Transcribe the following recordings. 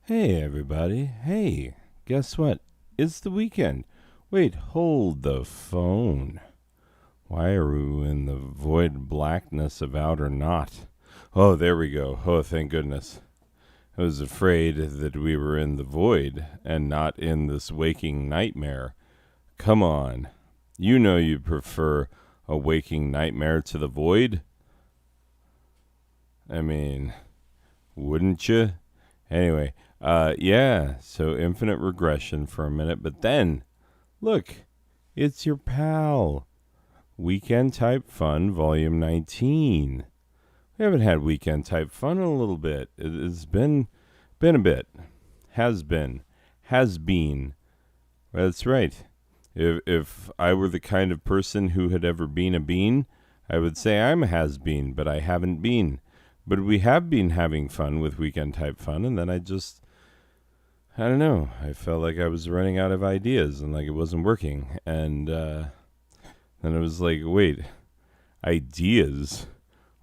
Hey, everybody. Hey, guess what? It's the weekend. Wait, hold the phone. Why are we in the void blackness of outer not? Oh, there we go. Oh, thank goodness. I was afraid that we were in the void and not in this waking nightmare. Come on. You know you prefer a waking nightmare to the void? I mean, wouldn't you? Anyway, yeah, so infinite regression for a minute, but then, look, it's your pal. Weekend Type Fun, Volume 19. We haven't had Weekend Type Fun in a little bit. It's been a bit. Has been. Has been. That's right. If I were the kind of person who had ever been a bean, I would say I'm a has-been, but I haven't been. But we have been having fun with Weekend Type Fun, and then I don't know. I felt like I was running out of ideas and like it wasn't working. And then it was like, wait, ideas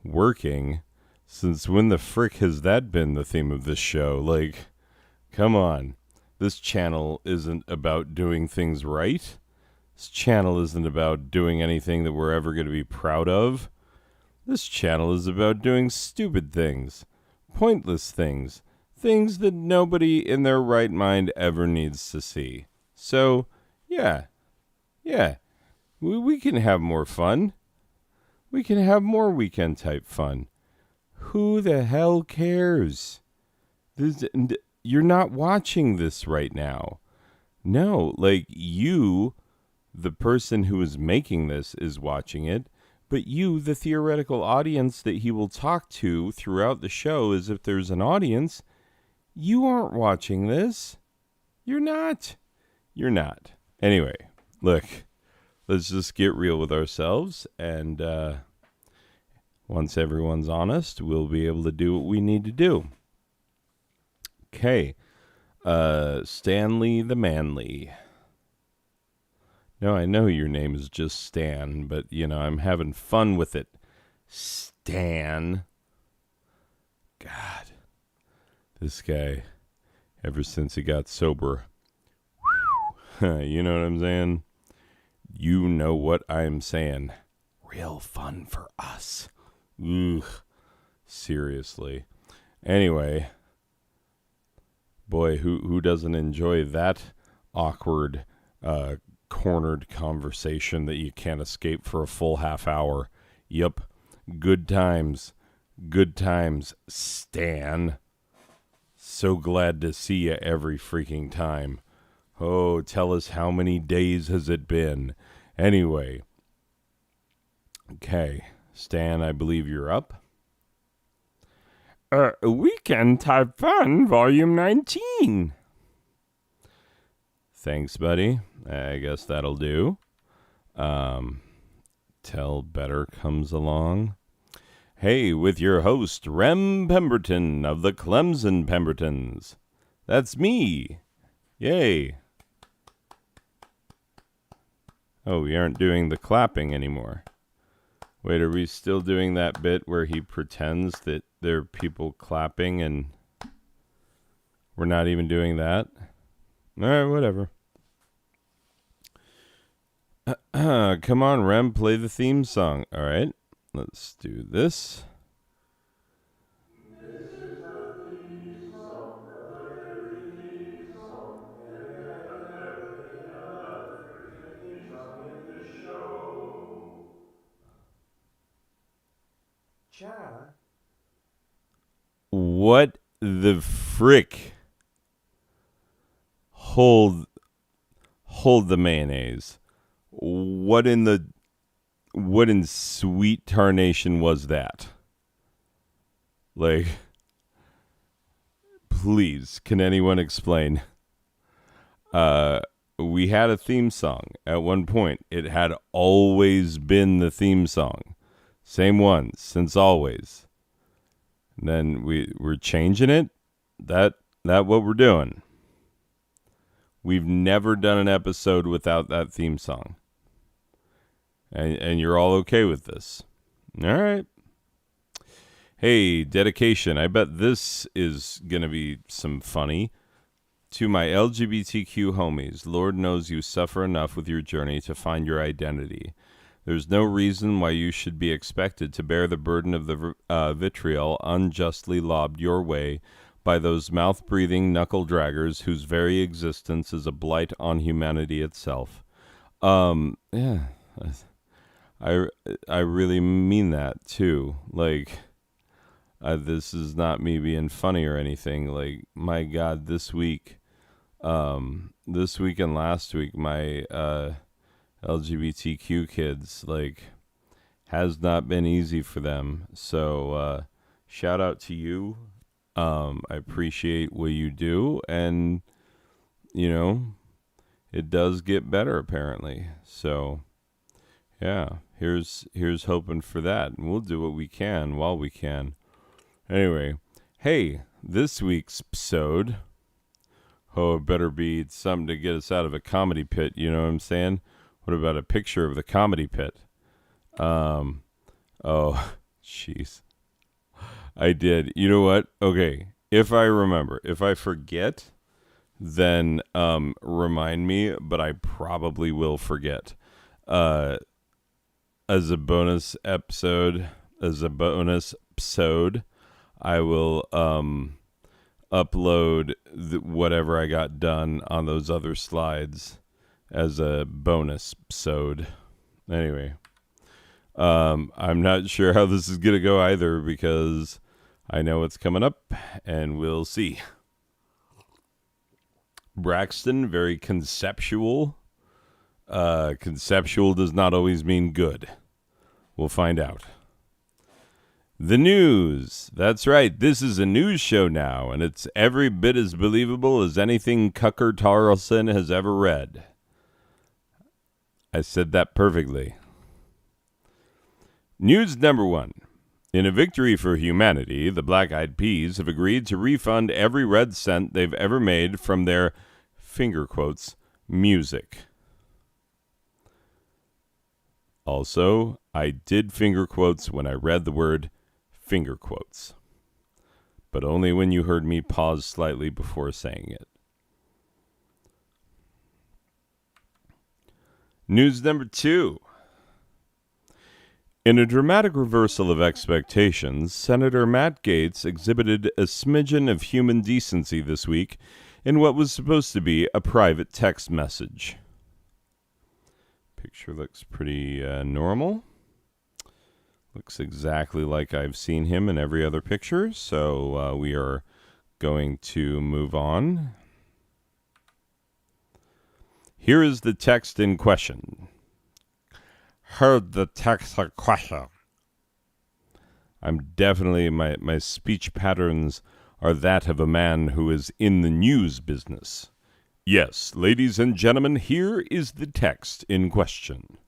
working? Since when the frick has that been the theme of this show? Like, come on. This channel isn't about doing things right. This channel isn't about doing anything that we're ever going to be proud of. This channel is about doing stupid things, pointless things, things that nobody in their right mind ever needs to see. So, yeah, we can have more fun. We can have more weekend type fun. Who the hell cares? You're not watching this right now. No, like you, the person who is making this, is watching it. But you, the theoretical audience that he will talk to throughout the show, as if there's an audience, you aren't watching this. You're not. You're not. Anyway, look, let's just get real with ourselves. And once everyone's honest, we'll be able to do what we need to do. Okay. Stanley the Manly. No, I know your name is just Stan, but, I'm having fun with it. Stan. God. This guy, ever since he got sober. You know what I'm saying? You know what I'm saying. Real fun for us. Ugh. Seriously. Anyway. Boy, who doesn't enjoy that awkward, cornered conversation that you can't escape for a full half hour? Yep. Good times. Good times, Stan. So glad to see you every freaking time. Oh, tell us how many days has it been? Anyway. Okay. Stan, I believe you're up. Weekend Type Fun, Volume 19. Thanks, buddy. I guess that'll do. Till better comes along. Hey, with your host, Rem Pemberton of the Clemson Pembertons. That's me. Yay. Oh, we aren't doing the clapping anymore. Wait, are we still doing that bit where he pretends that there are people clapping and we're not even doing that? All right, whatever. Come on, Rem, play the theme song. All right, let's do this. What the frick? Hold the mayonnaise. What in sweet tarnation was that? Like, please, can anyone explain? We had a theme song at one point. It had always been the theme song. Same one since always. And then we're changing it. That what we're doing. We've never done an episode without that theme song. And you're all okay with this. All right. Hey, dedication. I bet this is going to be some funny. To my LGBTQ homies, Lord knows you suffer enough with your journey to find your identity. There's no reason why you should be expected to bear the burden of the vitriol unjustly lobbed your way by those mouth-breathing knuckle-draggers whose very existence is a blight on humanity itself. Yeah, I, I really mean that, too. Like, this is not me being funny or anything. Like, my God, this week and last week, my LGBTQ kids, like, has not been easy for them. So, shout out to you. I appreciate what you do, and you know, it does get better apparently. So, yeah, here's hoping for that, and we'll do what we can while we can. Anyway, hey, this week's episode. Oh, it better be something to get us out of a comedy pit. You know what I'm saying? What about a picture of the comedy pit? Oh, jeez. I did. You know what? Okay. If I remember, if I forget, then remind me, but I probably will forget. As a bonus episode, I will upload whatever I got done on those other slides as a bonus episode. Anyway, I'm not sure how this is going to go either because I know it's coming up and we'll see. Braxton, very conceptual. Conceptual does not always mean good. We'll find out. The news. That's right. This is a news show now, and it's every bit as believable as anything Tucker Carlson has ever read. I said that perfectly. News number 1. In a victory for humanity, the Black Eyed Peas have agreed to refund every red cent they've ever made from their, finger quotes, music. Also, I did finger quotes when I read the word finger quotes, but only when you heard me pause slightly before saying it. News number 2. In a dramatic reversal of expectations, Senator Matt Gaetz exhibited a smidgen of human decency this week in what was supposed to be a private text message. Picture looks pretty normal. Looks exactly like I've seen him in every other picture, so we are going to move on. Here is the text in question. Heard the text in question. I'm definitely, my speech patterns are that of a man who is in the news business. Yes, ladies and gentlemen, here is the text in question.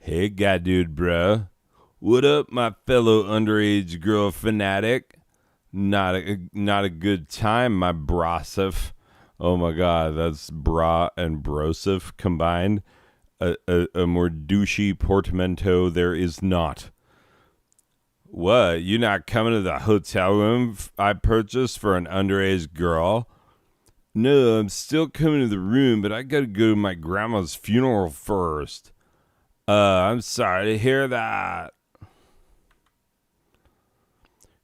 Hey, guy dude, bruh. What up, my fellow underage girl fanatic? Not a good time, my brosif. Oh my god, that's bra and brosif combined. A more douchey portmanteau there is not. What? You not coming to the hotel room I purchased for an underage girl? No, I'm still coming to the room, but I gotta go to my grandma's funeral first. I'm sorry to hear that.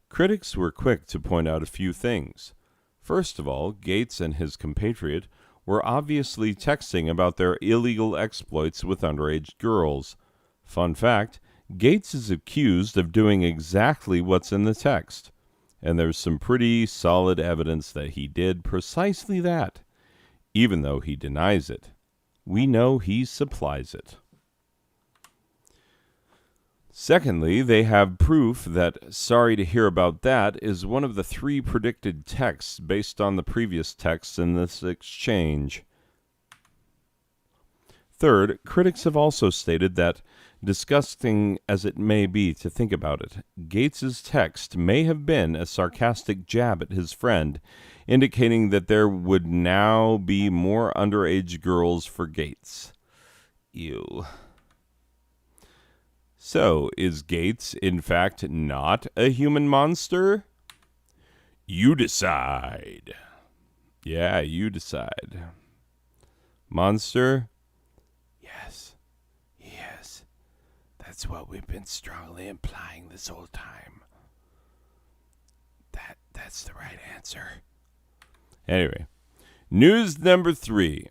Critics were quick to point out a few things. First of all, Gaetz and his compatriot were obviously texting about their illegal exploits with underage girls. Fun fact, Gaetz is accused of doing exactly what's in the text, and there's some pretty solid evidence that he did precisely that, even though he denies it. We know he supplies it. Secondly, they have proof that "sorry to hear about that" is one of the 3 predicted texts based on the previous texts in this exchange. Third, critics have also stated that, disgusting as it may be to think about it, Gaetz's text may have been a sarcastic jab at his friend, indicating that there would now be more underage girls for Gaetz. Ew. So, is Gates, in fact, not a human monster? You decide. Yeah, you decide. Monster? Yes, he is. That's what we've been strongly implying this whole time. That's the right answer. Anyway, news number 3.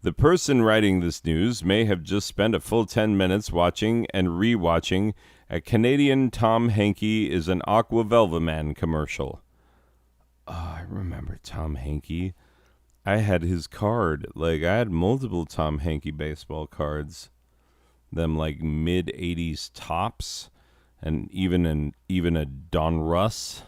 The person writing this news may have just spent a full 10 minutes watching and re-watching a Canadian Tom Hankey is an Aqua Velva Man commercial. Oh, I remember Tom Hankey. I had his card. Like, I had multiple Tom Hankey baseball cards. Them, like, mid-'80s tops. And even a Don Russ.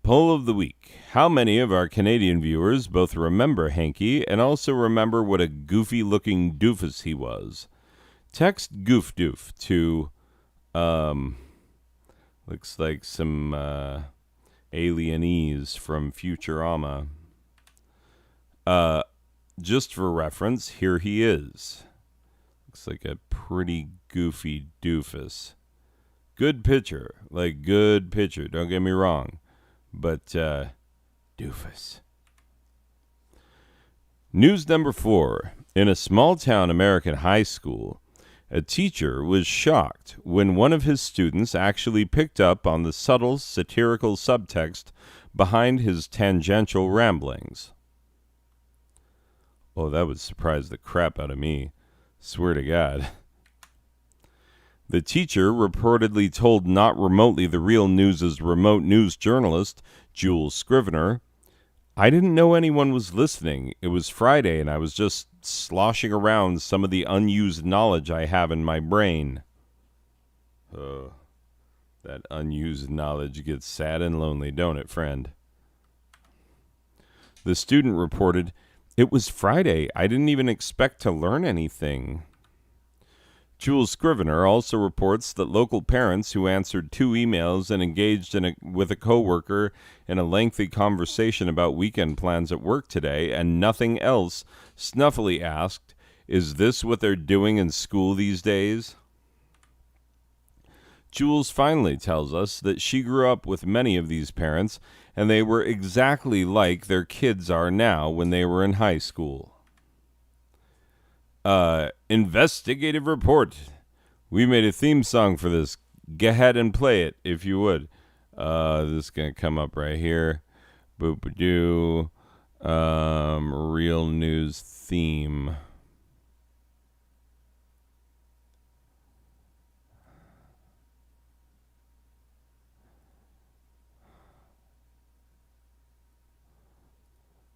Poll of the week. How many of our Canadian viewers both remember Hankey and also remember what a goofy-looking doofus he was? Text goof doof to, looks like some alienese from Futurama. Just for reference, here he is. Looks like a pretty goofy doofus. Good pitcher. Like, good pitcher. Don't get me wrong. But, doofus. News number 4. In a small-town American high school, a teacher was shocked when one of his students actually picked up on the subtle satirical subtext behind his tangential ramblings. Oh, that would surprise the crap out of me. Swear to God. The teacher reportedly told Not Remotely the Real News' remote news journalist, Jules Scrivener, I didn't know anyone was listening. It was Friday and I was just sloshing around some of the unused knowledge I have in my brain. That unused knowledge gets sad and lonely, don't it, friend? The student reported, it was Friday. I didn't even expect to learn anything. Jules Scrivener also reports that local parents who answered 2 emails and engaged with a coworker in a lengthy conversation about weekend plans at work today and nothing else snuffily asked, is this what they're doing in school these days? Jules finally tells us that she grew up with many of these parents and they were exactly like their kids are now when they were in high school. Investigative report. We made a theme song for this. Go ahead and play it if you would. This is gonna come up right here. Boop-a-doo. Real news theme.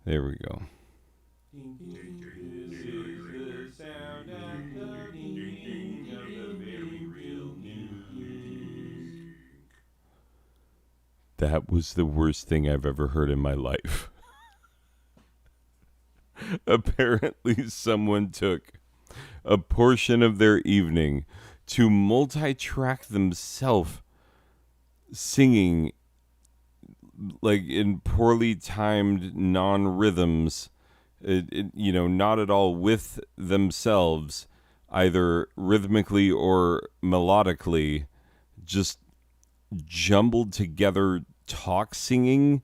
There we go. That was the worst thing I've ever heard in my life. Apparently, someone took a portion of their evening to multi-track themselves singing like in poorly timed non-rhythms, not at all with themselves, either rhythmically or melodically, just jumbled together talk singing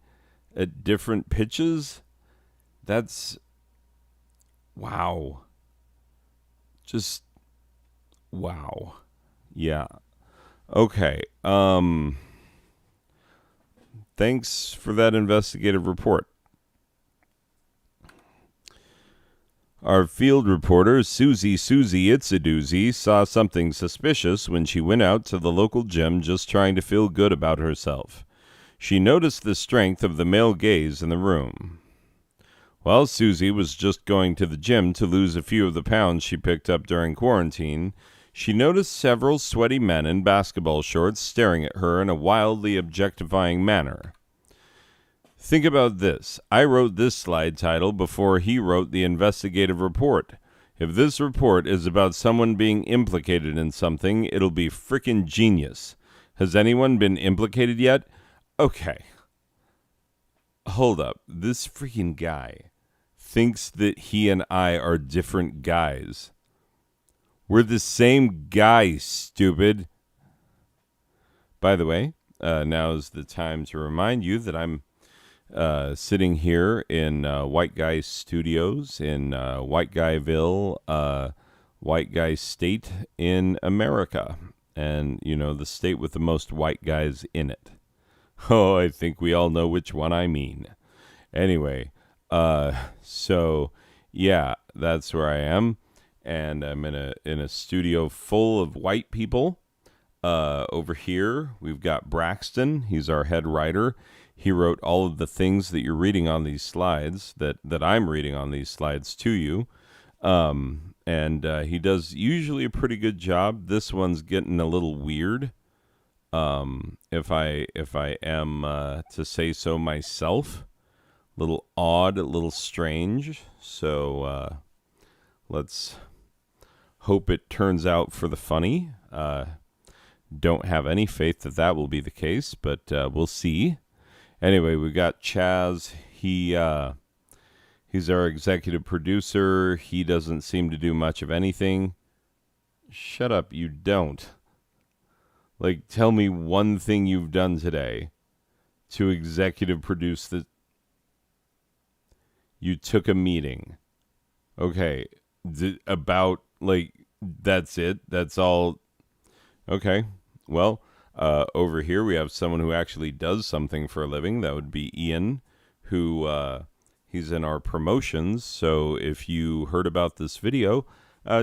at different pitches. That's wow. Just wow. Yeah. Okay. Thanks for that investigative report. Our field reporter, Susie It's a Doozy, saw something suspicious when she went out to the local gym just trying to feel good about herself. She noticed the strength of the male gaze in the room. While Susie was just going to the gym to lose a few of the pounds she picked up during quarantine, she noticed several sweaty men in basketball shorts staring at her in a wildly objectifying manner. Think about this. I wrote this slide title before he wrote the investigative report. If this report is about someone being implicated in something, it'll be frickin' genius. Has anyone been implicated yet? Okay. Hold up. This freaking guy thinks that he and I are different guys. We're the same guy, stupid. By the way, now's the time to remind you that I'm sitting here in White Guy Studios in White Guyville, White Guy State in America. And, you know, the state with the most white guys in it. Oh, I think we all know which one I mean. Anyway, so yeah, that's where I am. And I'm in a studio full of white people. Over here, we've got Braxton. He's our head writer. He wrote all of the things that you're reading on these slides, that I'm reading on these slides to you. And he does usually a pretty good job. This one's getting a little weird, if I am to say so myself. A little odd, a little strange. So let's hope it turns out for the funny. Don't have any faith that that will be the case, but we'll see. Anyway, we got Chaz. He's our executive producer. He doesn't seem to do much of anything. Shut up, you don't. Like, tell me one thing you've done today to executive produce the... You took a meeting. Okay. About, like, that's it? That's all? Okay. Well, over here we have someone who actually does something for a living. That would be Ian, who he's in our promotions. So if you heard about this video,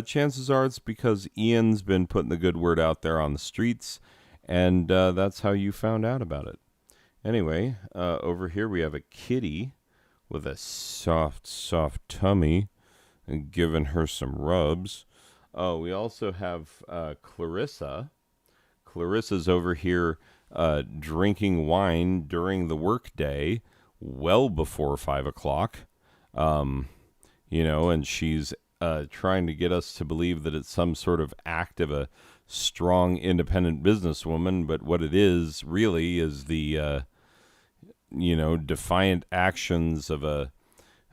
chances are it's because Ian's been putting the good word out there on the streets, and that's how you found out about it. Anyway, over here we have a kitty with a soft, soft tummy, and giving her some rubs. Oh, we also have Clarissa. Clarissa's over here drinking wine during the workday, well before 5 o'clock. You know, and she's trying to get us to believe that it's some sort of act of a strong, independent businesswoman. But what it is really is the, you know, defiant actions of a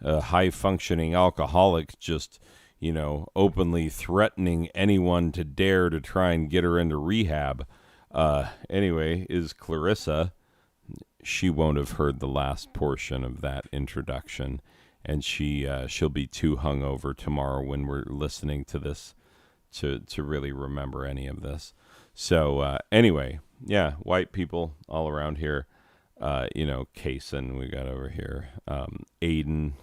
high-functioning alcoholic, just, you know, openly threatening anyone to dare to try and get her into rehab. Anyway, is Clarissa. She won't have heard the last portion of that introduction, and she'll be too hungover tomorrow when we're listening to this to really remember any of this. So anyway, yeah, white people all around here. You know, Kaysen we got over here. Aiden,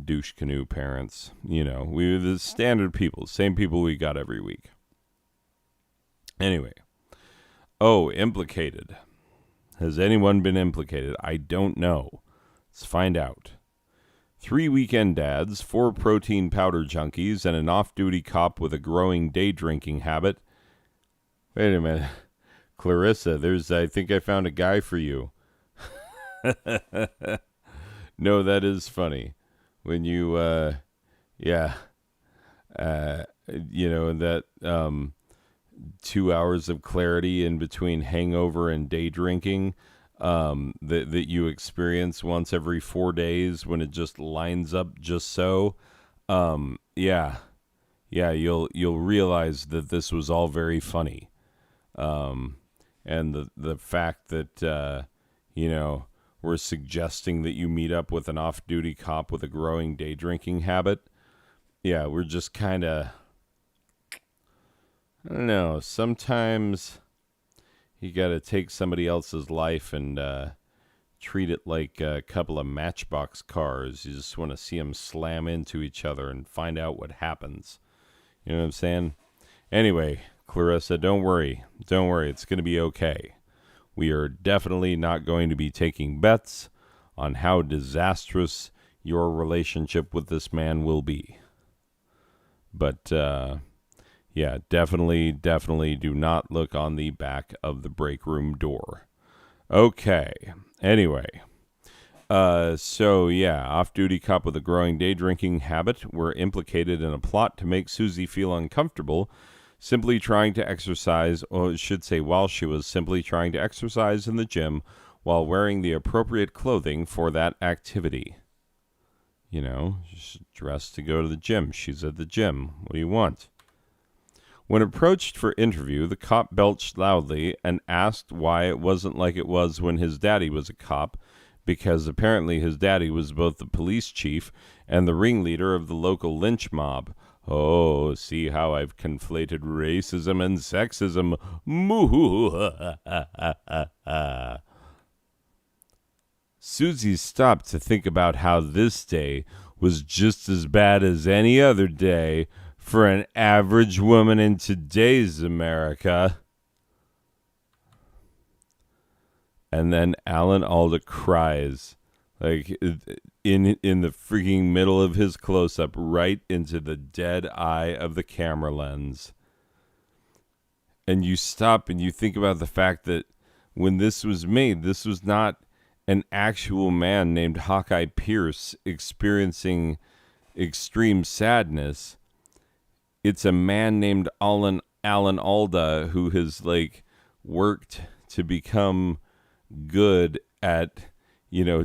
douche canoe parents. You know, we were the standard people, same people we got every week. Anyway. Oh, implicated. Has anyone been implicated? I don't know. Let's find out. 3 weekend dads, 4 protein powder junkies, and an off-duty cop with a growing day drinking habit. Wait a minute. Clarissa, I think I found a guy for you. No, that is funny. When you, you know, that, 2 hours of clarity in between hangover and day drinking, that you experience once every 4 days when it just lines up just so. Yeah, you'll realize that this was all very funny. And the fact that, you know, we're suggesting that you meet up with an off-duty cop with a growing day drinking habit. Yeah, we're just kind of, I don't know, sometimes you got to take somebody else's life and treat it like a couple of Matchbox cars. You just want to see them slam into each other and find out what happens. You know what I'm saying? Anyway, Clarissa, don't worry. Don't worry. It's going to be okay. We are definitely not going to be taking bets on how disastrous your relationship with this man will be. But, yeah, definitely do not look on the back of the break room door. Okay. Anyway. So, yeah, off-duty cop with a growing day drinking habit were implicated in a plot to make Susie feel uncomfortable, simply trying to exercise, or I should say while she was simply trying to exercise in the gym while wearing the appropriate clothing for that activity. You know, she's dressed to go to the gym. She's at the gym. What do you want? When approached for interview, the cop belched loudly and asked why it wasn't like it was when his daddy was a cop, because apparently his daddy was both the police chief and the ringleader of the local lynch mob. Oh, see how I've conflated racism and sexism. Moo. Susie stopped to think about how this day was just as bad as any other day for an average woman in today's America. And then Alan Alda cries, like in the freaking middle of his close-up, right into the dead eye of the camera lens. And you stop and you think about the fact that when this was made, this was not an actual man named Hawkeye Pierce experiencing extreme sadness. It's a man named Alan Alda who has like worked to become good at,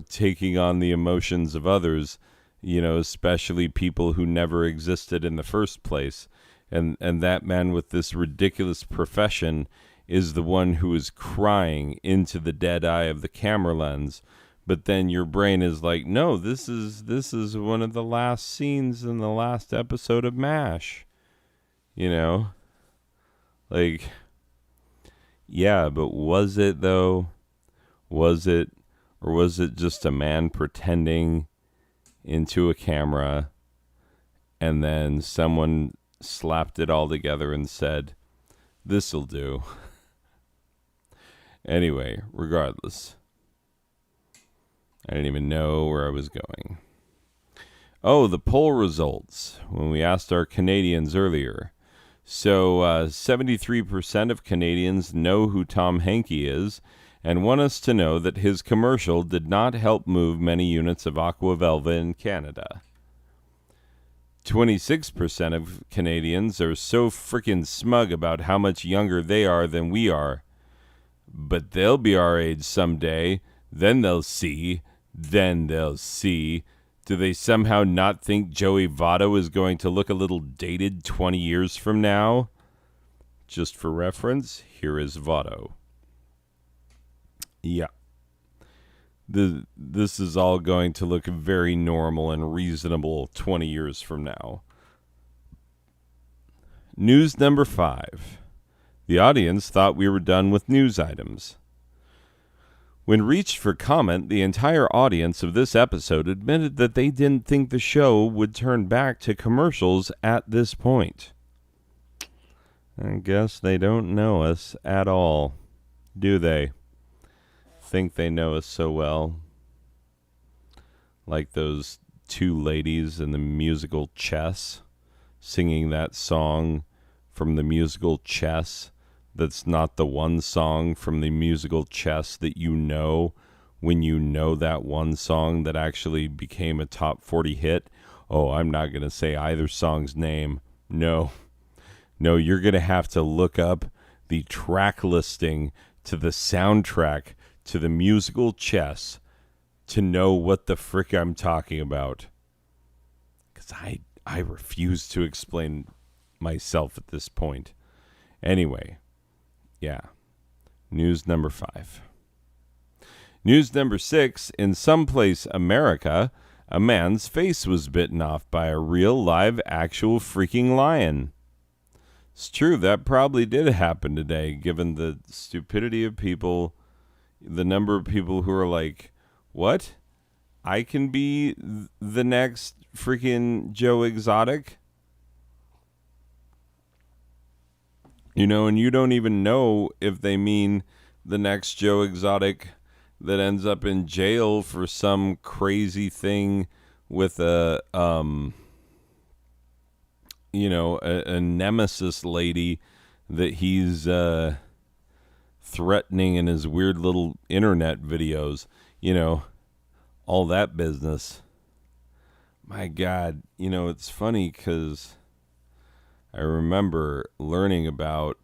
taking on the emotions of others, especially people who never existed in the first place. And that man with this ridiculous profession is the one who is crying into the dead eye of the camera lens. But then your brain is like, no, this is one of the last scenes in the last episode of MASH. Like, yeah, but was it though? Was it, or was it just a man pretending into a camera and then someone slapped it all together and said, this'll do? Anyway, regardless, I didn't even know where I was going. Oh, the poll results when we asked our Canadians earlier. So 73% of Canadians know who Tom Hankey is and want us to know that his commercial did not help move many units of Aqua Velva in Canada. 26% of Canadians are so freaking smug about how much younger they are than we are. But they'll be our age someday. Then they'll see. Do they somehow not think Joey Votto is going to look a little dated 20 years from now? Just for reference, here is Votto. Yeah. This is all going to look very normal and reasonable 20 years from now. News number 5. The audience thought we were done with news items. When reached for comment, the entire audience of this episode admitted that they didn't think the show would turn back to commercials at this point. I guess they don't know us at all, do they? Think they know us so well. Like those two ladies in the musical Chess, singing that song from the musical Chess. That's not the one song from the musical Chess that you know when you know that one song that actually became a top 40 hit. Oh, I'm not going to say either song's name. No, you're going to have to look up the track listing to the soundtrack to the musical Chess to know what the frick I'm talking about. Because I refuse to explain myself at this point. Anyway. Yeah. News number 5. News number 6. In someplace America, a man's face was bitten off by a real live actual freaking lion. It's true, that probably did happen today, given the stupidity of people, the number of people who are like, what? I can be the next freaking Joe Exotic? And you don't even know if they mean the next Joe Exotic that ends up in jail for some crazy thing with a nemesis lady that he's threatening in his weird little internet videos, all that business. My God, it's funny because I remember learning about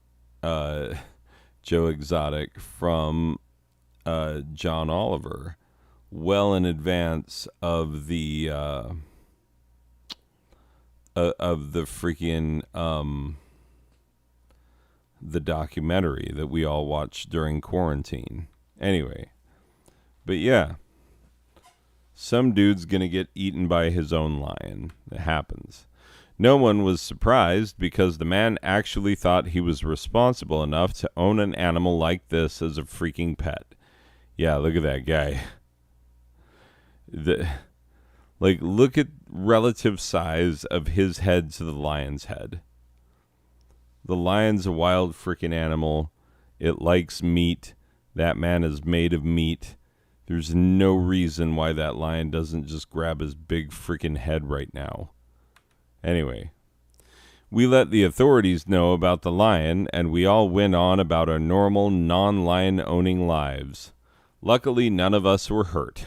Joe Exotic from John Oliver well in advance of the freaking the documentary that we all watched during quarantine. Anyway, but yeah, some dude's gonna get eaten by his own lion. It happens. No one was surprised because the man actually thought he was responsible enough to own an animal like this as a freaking pet. Yeah, look at that guy. Look at relative size of his head to the lion's head. The lion's a wild freaking animal. It likes meat. That man is made of meat. There's no reason why that lion doesn't just grab his big freaking head right now. Anyway, we let the authorities know about the lion, and we all went on about our normal, non-lion owning lives. Luckily, none of us were hurt.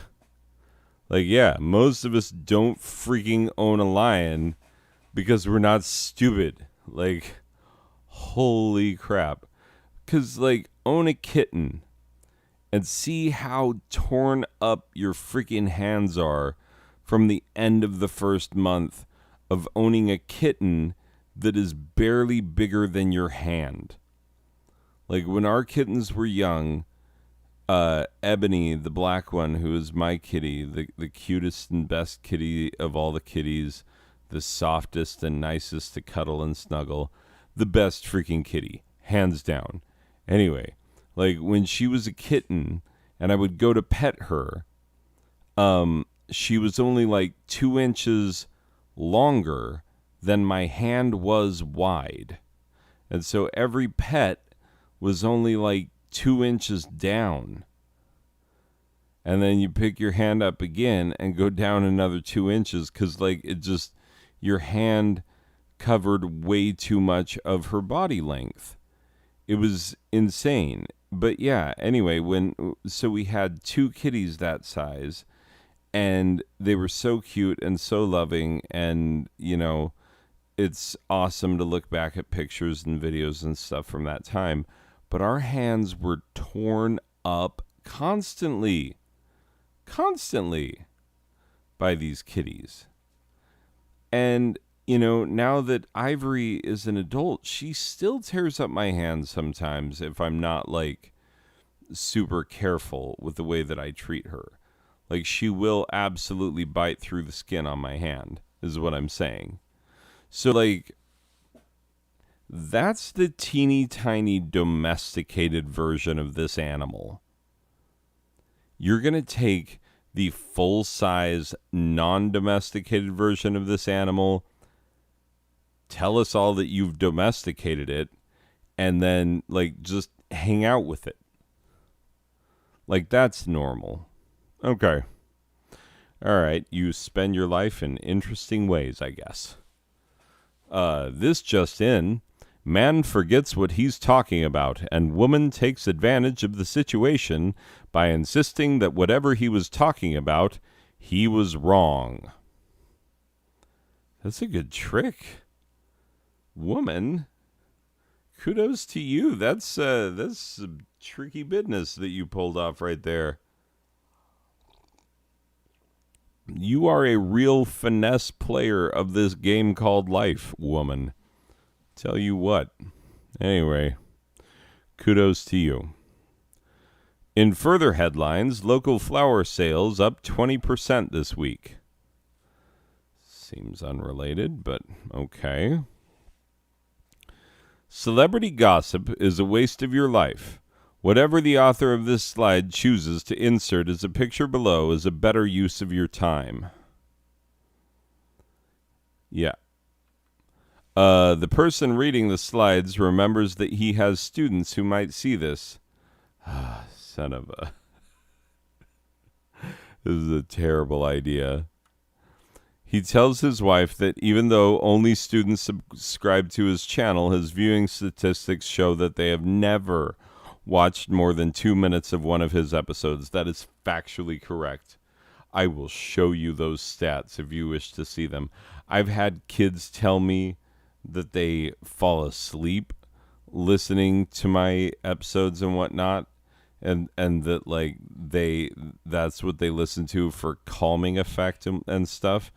Yeah, most of us don't freaking own a lion because we're not stupid. Holy crap. Because, own a kitten and see how torn up your freaking hands are from the end of the first month of owning a kitten that is barely bigger than your hand. When our kittens were young, Ebony, the black one, who is my kitty, the cutest and best kitty of all the kitties, the softest and nicest to cuddle and snuggle, the best freaking kitty, hands down. Anyway, when she was a kitten and I would go to pet her, she was only 2 inches longer than my hand was wide. And so every pet was only 2 inches down. And then you pick your hand up again and go down another 2 inches because your hand covered way too much of her body length. It was insane. But yeah, anyway, so we had 2 kitties that size, and they were so cute and so loving, and it's awesome to look back at pictures and videos and stuff from that time. But our hands were torn up constantly by these kitties. And, now that Ivory is an adult, she still tears up my hands sometimes if I'm not, super careful with the way that I treat her. She will absolutely bite through the skin on my hand, is what I'm saying. So, that's the teeny tiny domesticated version of this animal. You're going to take the full-size, non-domesticated version of this animal, tell us all that you've domesticated it, and then, just hang out with it. That's normal. Okay. All right, you spend your life in interesting ways, I guess. This just in. Man forgets what he's talking about, and woman takes advantage of the situation by insisting that whatever he was talking about, he was wrong. That's a good trick. Woman, kudos to you. That's some tricky business that you pulled off right there. You are a real finesse player of this game called life, woman. Tell you what. Anyway, kudos to you. In further headlines, local flower sales up 20% this week. Seems unrelated, but okay. Celebrity gossip is a waste of your life. Whatever the author of this slide chooses to insert as a picture below is a better use of your time. Yeah. The person reading the slides remembers that he has students who might see this. Son of a... This is a terrible idea. He tells his wife that even though only students subscribe to his channel, his viewing statistics show that they have never watched more than 2 minutes of one of his episodes. That is factually correct. I will show you those stats if you wish to see them. I've had kids tell me that they fall asleep listening to my episodes and whatnot, and that that's what they listen to for calming effect and stuff,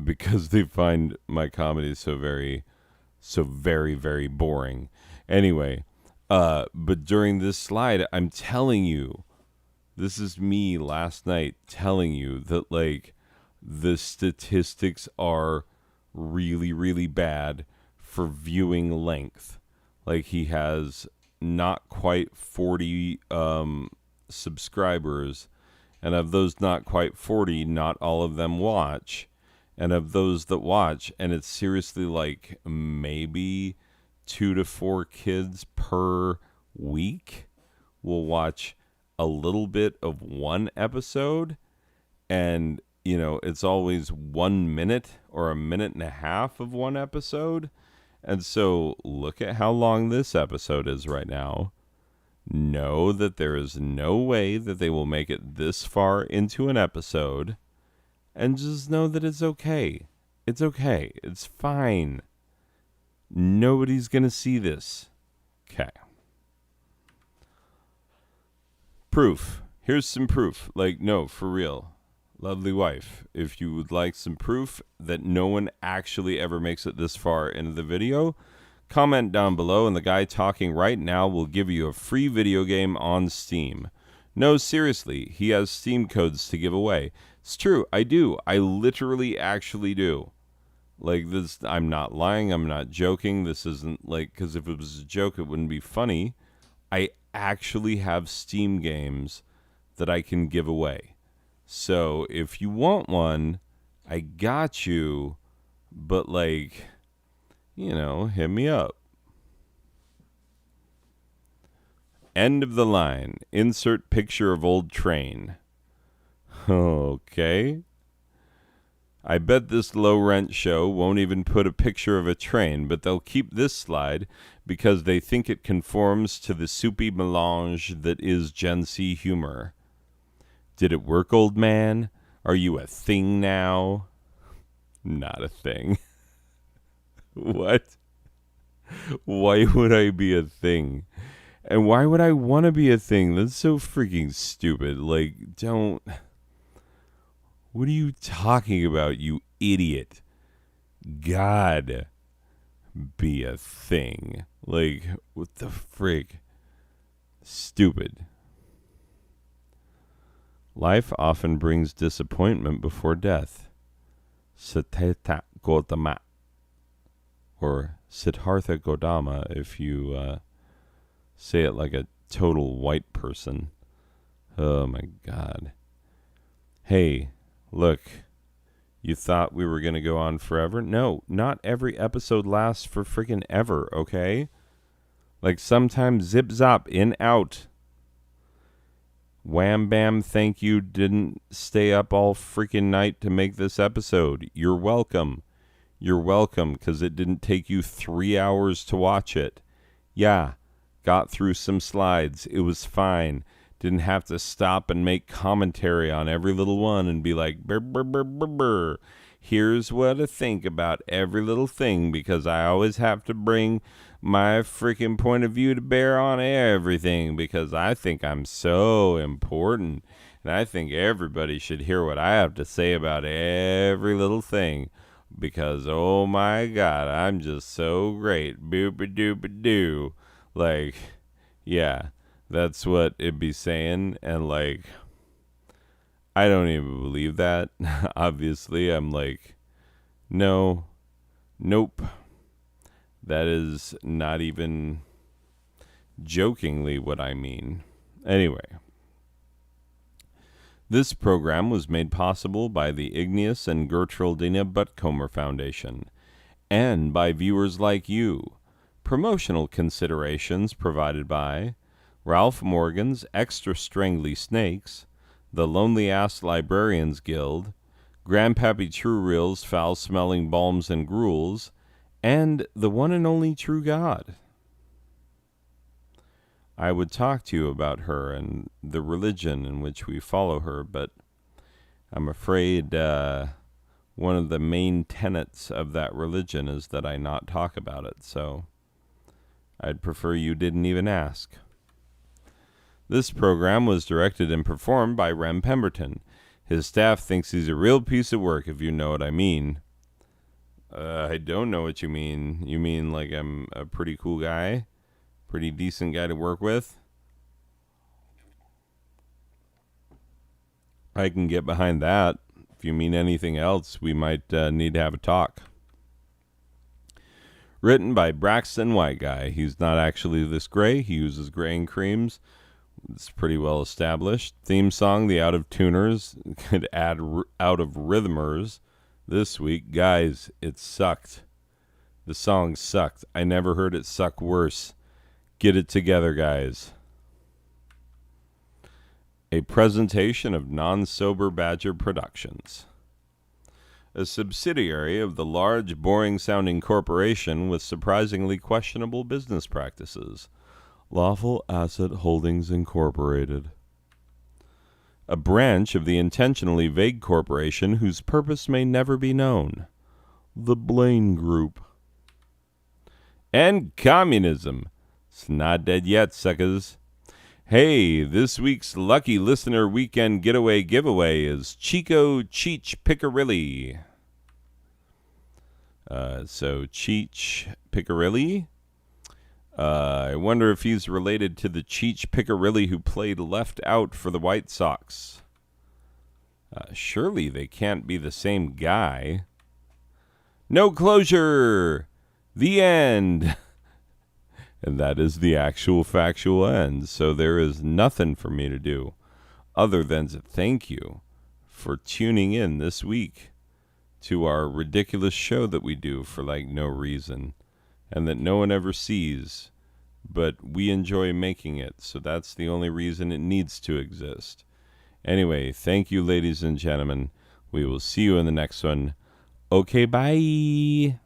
because they find my comedy so very, very boring. Anyway, but during this slide, I'm telling you, this is me last night telling you that, like, the statistics are really, really bad for viewing length. Like, he has not quite 40 subscribers, and of those not quite 40, not all of them watch. And of those that watch, and it's seriously like maybe 2 to 4 kids per week will watch a little bit of one episode, and it's always 1 minute or a minute and a half of one episode. And so look at how long this episode is right now. Know that there is no way that they will make it this far into an episode, and just know that it's okay. It's okay. It's fine. Nobody's going to see this. Okay. Proof. Here's some proof. Like, no, for real. Lovely wife, if you would like some proof that no one actually ever makes it this far into the video, comment down below, and the guy talking right now will give you a free video game on Steam. No, seriously, he has Steam codes to give away. It's true, I do. I literally actually do. Like, this, I'm not lying, I'm not joking. This isn't like, because if it was a joke, it wouldn't be funny. I actually have Steam games that I can give away. So if you want one, I got you, but like, hit me up. End of the line. Insert picture of old train. Okay. I bet this low rent show won't even put a picture of a train, but they'll keep this slide because they think it conforms to the soupy melange that is Gen Z humor. Did it work, old man? Are you a thing now? Not a thing. What? Why would I be a thing? And why would I want to be a thing? That's so freaking stupid. Like, don't... What are you talking about, you idiot? God, be a thing. Like, what the frig? Stupid. Life often brings disappointment before death. Siddhartha Gautama. Or Siddhartha Gautama, if you say it like a total white person. Oh my God. Hey, look. You thought we were going to go on forever? No, not every episode lasts for freaking ever, okay? Like, sometimes zip zop, in, out. Wham bam, thank you, didn't stay up all freaking night to make this episode. You're welcome. You're welcome, because it didn't take you 3 hours to watch it. Yeah, got through some slides. It was fine. Didn't have to stop and make commentary on every little one and be like, brr, brr, brr, brr, brr. Here's what I think about every little thing, because I always have to bring my freaking point of view to bear on everything, because I think I'm so important, and I think everybody should hear what I have to say about every little thing, because, oh my God, I'm just so great. Boop-a-doop-a-doo. Like, yeah, that's what it'd be saying, and like, I don't even believe that. Obviously, I'm like, no, nope. That is not even jokingly what I mean. Anyway, this program was made possible by the Igneous and Gertrudina Buttcomer Foundation and by viewers like you. Promotional considerations provided by Ralph Morgan's Extra Strangly Snakes, the Lonely Ass Librarians Guild, Grandpappy True Reel's Foul-Smelling Balms and Gruels, and the one and only true God. I would talk to you about her and the religion in which we follow her, but I'm afraid one of the main tenets of that religion is that I not talk about it, so I'd prefer you didn't even ask. This program was directed and performed by Rem Pemberton. His staff thinks he's a real piece of work, if you know what I mean. I don't know what you mean. You mean like I'm a pretty cool guy? Pretty decent guy to work with. I can get behind that. If you mean anything else, we might need to have a talk. Written by Braxton White Guy. He's not actually this gray. He uses graying creams. It's pretty well established. Theme song, The Out of Tuners. Could add Out of Rhythmers this week. Guys, it sucked. The song sucked. I never heard it suck worse. Get it together, guys. A presentation of Non-Sober Badger Productions. A subsidiary of the large, boring-sounding corporation with surprisingly questionable business practices. Lawful Asset Holdings Incorporated. A branch of the intentionally vague corporation whose purpose may never be known. The Blaine Group. And communism. It's not dead yet, suckers. Hey, this week's lucky listener weekend getaway giveaway is Chico Cheech Picarilli. So Cheech Picarilli. I wonder if he's related to the Cheech Picarilli who played left out for the White Sox. Surely they can't be the same guy. No closure! The end! And that is the actual factual end. So there is nothing for me to do other than to thank you for tuning in this week to our ridiculous show that we do for like no reason and that no one ever sees, but we enjoy making it. So that's the only reason it needs to exist. Anyway, thank you, ladies and gentlemen. We will see you in the next one. Okay, bye.